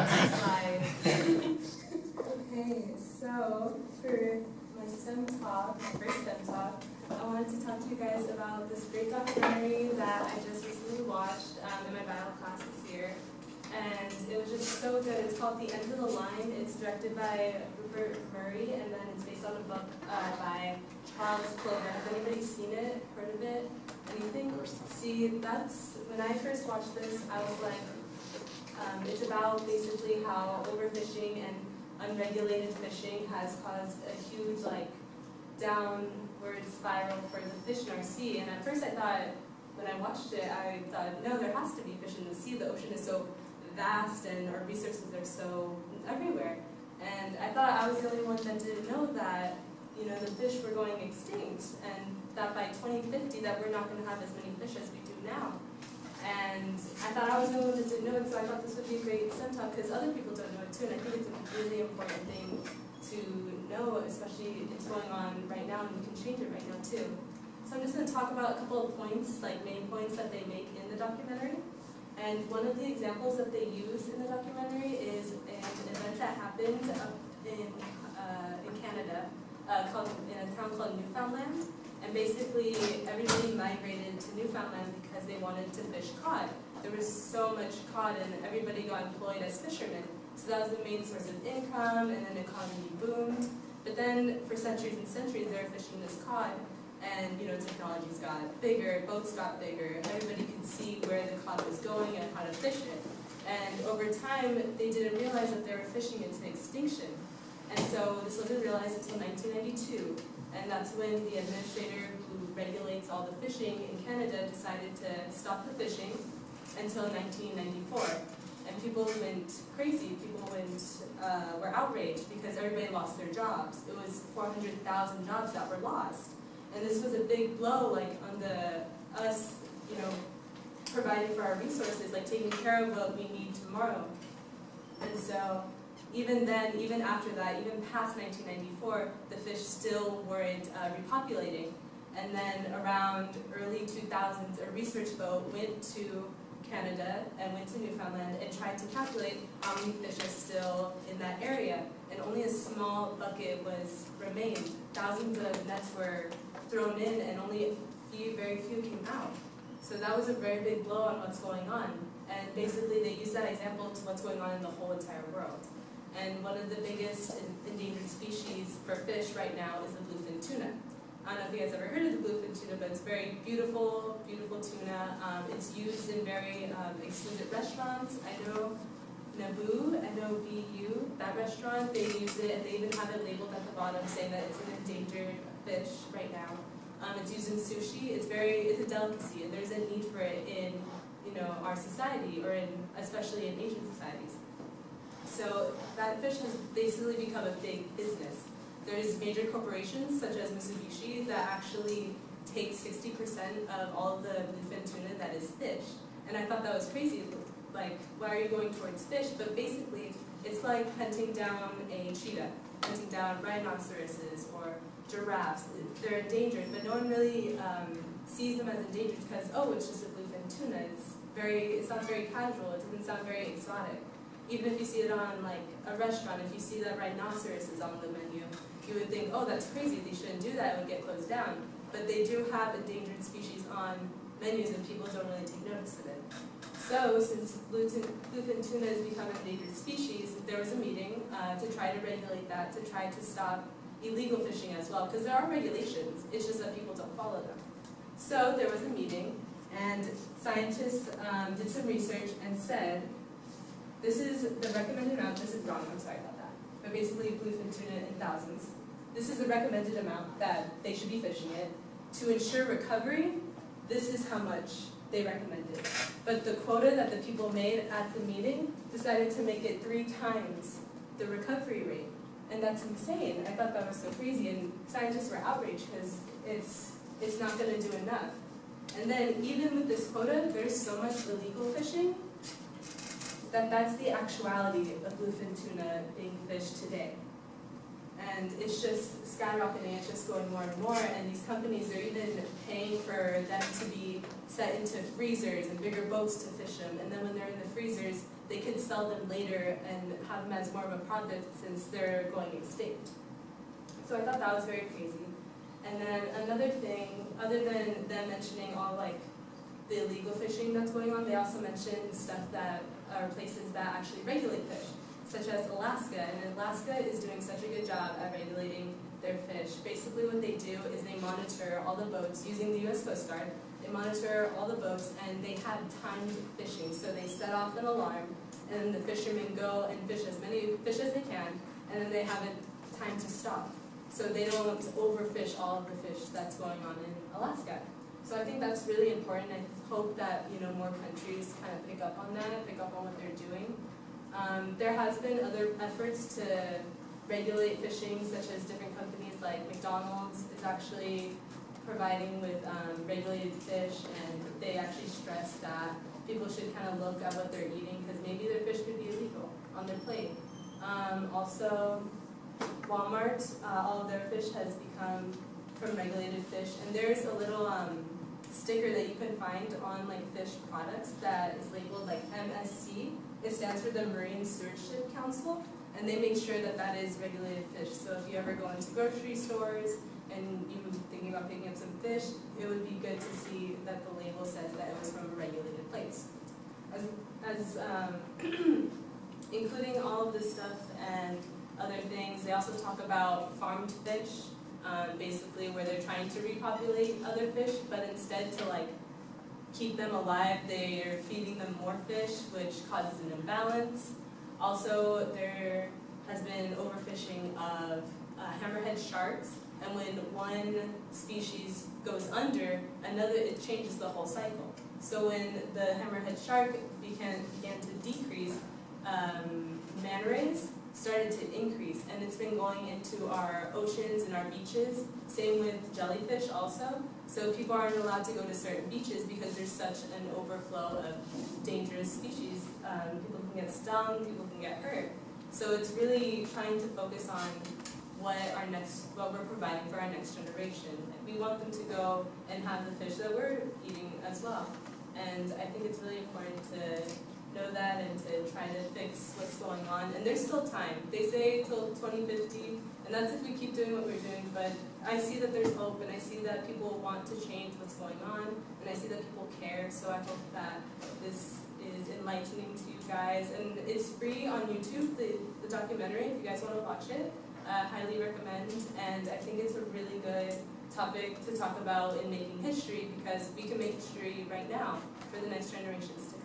Slides. Okay, so for my STEM talk, my first STEM talk, I wanted to talk to you guys about this great documentary that I just recently watched in my bio class this year. And it was just so good. It's called The End of the Line. It's directed by Rupert Murray, and then it's based on a book by Charles Clover. Has anybody seen it, heard of it, anything? See, that's, when I first watched this, I was like, it's about basically how overfishing and unregulated fishing has caused a huge downward spiral for the fish in our sea. And at first I thought, when I watched it, I thought, no, there has to be fish in the sea. The ocean is so vast and our resources are so everywhere. And I thought I was the only one that didn't know that, the fish were going extinct, and that by 2050 that we're not going to have as many fish as we do now. And I thought I was the only one that didn't know it, so I thought this would be a great STEM talk because other people don't know it too, and I think it's a really important thing to know, especially it's going on right now, and we can change it right now too. So I'm just going to talk about a couple of points, main points that they make in the documentary. And one of the examples that they use in the documentary is an event that happened up in Canada, in a town called Newfoundland. And basically, everybody migrated to Newfoundland because they wanted to fish cod. There was so much cod, and everybody got employed as fishermen. So that was the main source of income, and then the economy boomed. But then, for centuries and centuries, they were fishing this cod. And technologies got bigger, boats got bigger, everybody could see where the cod was going and how to fish it. And over time, they didn't realize that they were fishing into extinction. And so this wasn't realized until 1992. And that's when the administrator who regulates all the fishing in Canada decided to stop the fishing until 1994. And people went crazy. People were outraged because everybody lost their jobs. It was 400,000 jobs that were lost. And this was a big blow, on us, providing for our resources, taking care of what we need tomorrow. And so, even then, even after that, even past 1994, the fish still weren't repopulating. And then around early 2000s, a research boat went to Canada and went to Newfoundland and tried to calculate how many fish are still in that area. And only a small bucket remained. Thousands of nets were thrown in, and only very few came out. So that was a very big blow on what's going on. And basically they use that example to what's going on in the whole entire world. And one of the biggest endangered species for fish right now is the bluefin tuna. I don't know if you guys ever heard of the bluefin tuna, but it's very beautiful, beautiful tuna. It's used in very exquisite restaurants. I know Naboo, N-O-B-U, that restaurant, they use it, and they even have it labeled at the bottom saying that it's an endangered fish right now. It's used in sushi. It's a delicacy, and there's a need for it in our society, or especially in Asian societies. So that fish has basically become a big business. There's major corporations such as Mitsubishi that actually take 60% of all of the bluefin tuna that is fished. And I thought that was crazy. Why are you going towards fish? But basically, it's like hunting down a cheetah, hunting down rhinoceroses or giraffes. They're endangered, but no one really sees them as endangered because, it's just a bluefin tuna. It sounds very casual. It doesn't sound very exotic. Even if you see it on a restaurant, if you see that rhinoceros is on the menu, you would think, that's crazy. They shouldn't do that. It would get closed down. But they do have endangered species on menus, and people don't really take notice of it. So, since bluefin tuna has become an endangered species, there was a meeting to try to regulate that, to try to stop illegal fishing as well, because there are regulations, it's just that people don't follow them. So there was a meeting, and scientists did some research and said, this is the recommended amount, this is wrong, I'm sorry about that, but basically bluefin tuna in thousands. This is the recommended amount that they should be fishing it. To ensure recovery, this is how much they recommended. But the quota that the people made at the meeting decided to make it 3 times the recovery rate. And that's insane. I thought that was so crazy, and scientists were outraged because it's not going to do enough. And then even with this quota, there's so much illegal fishing that's the actuality of bluefin tuna being fished today. And it's just skyrocketing, it's just going more and more, and these companies are even paying for them to be set into freezers and bigger boats to fish them, and then when they're in the freezers, they could sell them later and have them as more of a profit since they're going extinct. So I thought that was very crazy. And then another thing, other than them mentioning all like the illegal fishing that's going on, they also mentioned stuff that are places that actually regulate fish, such as Alaska. And Alaska is doing such a good job at regulating their fish. Basically what they do is they monitor all the boats using the U.S. Coast Guard. They monitor all the boats and they have timed fishing. So they set off an alarm and the fishermen go and fish as many fish as they can, and then they have a time to stop. So they don't overfish all of the fish that's going on in Alaska. So I think that's really important. I hope that more countries kind of pick up on that, pick up on what they're doing. There has been other efforts to regulate fishing, such as different companies like McDonald's is actually providing with regulated fish, and they actually stress that people should kind of look at what they're eating because maybe their fish could be illegal on their plate. Also, Walmart, all of their fish has become from regulated fish, and there's a little sticker that you can find on like fish products that is labeled like MSC. It stands for the Marine Stewardship Council, and they make sure that that is regulated fish. So if you ever go into grocery stores and you're thinking about picking up some fish, it would be good to see that the label says that it was from a regulated place. Including all of this stuff and other things, they also talk about farmed fish, basically where they're trying to repopulate other fish, but instead to like keep them alive, they're feeding them more fish, which causes an imbalance. Also, there has been overfishing of hammerhead sharks, and when one species goes under, it changes the whole cycle. So when the hammerhead shark began to decrease, manta rays started to increase, and it's been going into our oceans and our beaches. Same with jellyfish also. So people aren't allowed to go to certain beaches because there's such an overflow of dangerous species. People can get stung, people can get hurt. So it's really trying to focus on what we're providing for our next generation. We want them to go and have the fish that we're eating as well. And I think it's really important to know that and to try to fix what's going on. And there's still time. They say till 2050, and that's if we keep doing what we're doing, but I see that there's hope, and I see that people want to change what's going on, and I see that people care, so I hope that this is enlightening to you guys. And it's free on YouTube, the documentary, if you guys want to watch it. Highly recommend, and I think it's a really good topic to talk about in making history, because we can make history right now for the next generations to